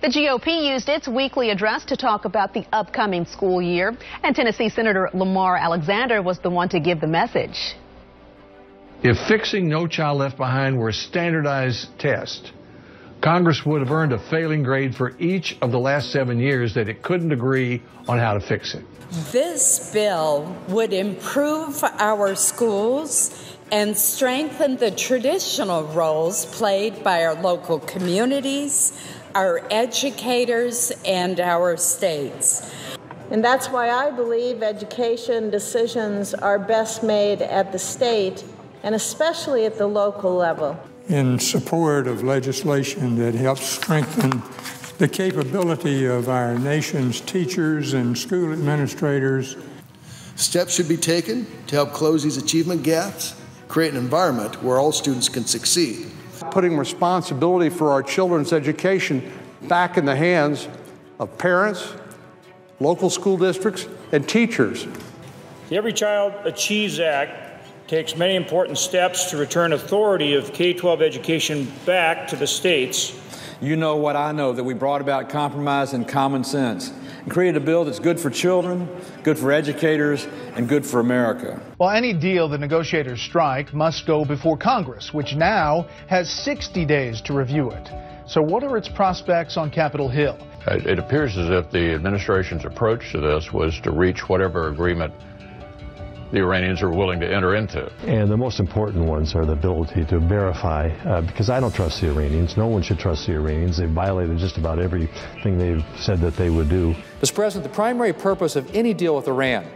The GOP used its weekly address to talk about the upcoming school year, and Tennessee Senator Lamar Alexander was the one to give the message. If fixing No Child Left Behind were a standardized test, Congress would have earned a failing grade for each of the last 7 years that it couldn't agree on how to fix it. This bill would improve our schools and strengthen the traditional roles played by our local communities, our educators, and our states. And that's why I believe education decisions are best made at the state and especially at the local level. In support of legislation that helps strengthen the capability of our nation's teachers and school administrators. Steps should be taken to help close these achievement gaps, create an environment where all students can succeed. Putting responsibility for our children's education back in the hands of parents, local school districts, and teachers. The Every Child Achieves Act takes many important steps to return authority of K-12 education back to the states. You know what I know, that we brought about compromise and common sense and created a bill that's good for children, good for educators, and good for America. Well, any deal the negotiators strike must go before Congress, which now has 60 days to review it. So what are its prospects on Capitol Hill? It appears as if the administration's approach to this was to reach whatever agreement the Iranians are willing to enter into. And the most important ones are the ability to verify, because I don't trust the Iranians. No one should trust the Iranians. They've violated just about everything they've said that they would do. Mr. President, the primary purpose of any deal with Iran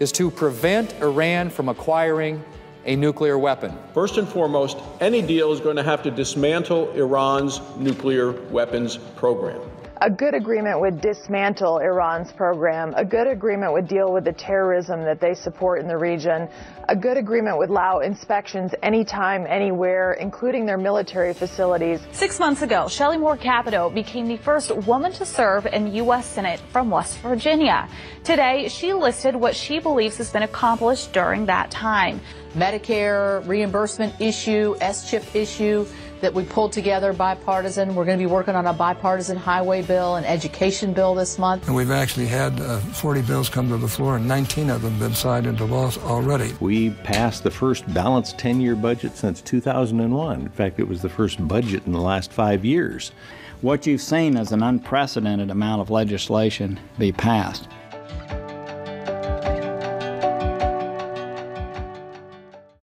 is to prevent Iran from acquiring a nuclear weapon. First and foremost, any deal is going to have to dismantle Iran's nuclear weapons program. A good agreement would dismantle Iran's program. A good agreement would deal with the terrorism that they support in the region. A good agreement would allow inspections anytime, anywhere, including their military facilities. 6 months ago, Shelley Moore Capito became the first woman to serve in the U.S. Senate from West Virginia. Today, she listed what she believes has been accomplished during that time. Medicare reimbursement issue, S-chip issue that we pulled together bipartisan. We're going to be working on a bipartisan highway bill and education bill this month. And we've actually had 40 bills come to the floor, and 19 of them have been signed into law already. We passed the first balanced 10-year budget since 2001. In fact, it was the first budget in the last 5 years. What you've seen is an unprecedented amount of legislation be passed.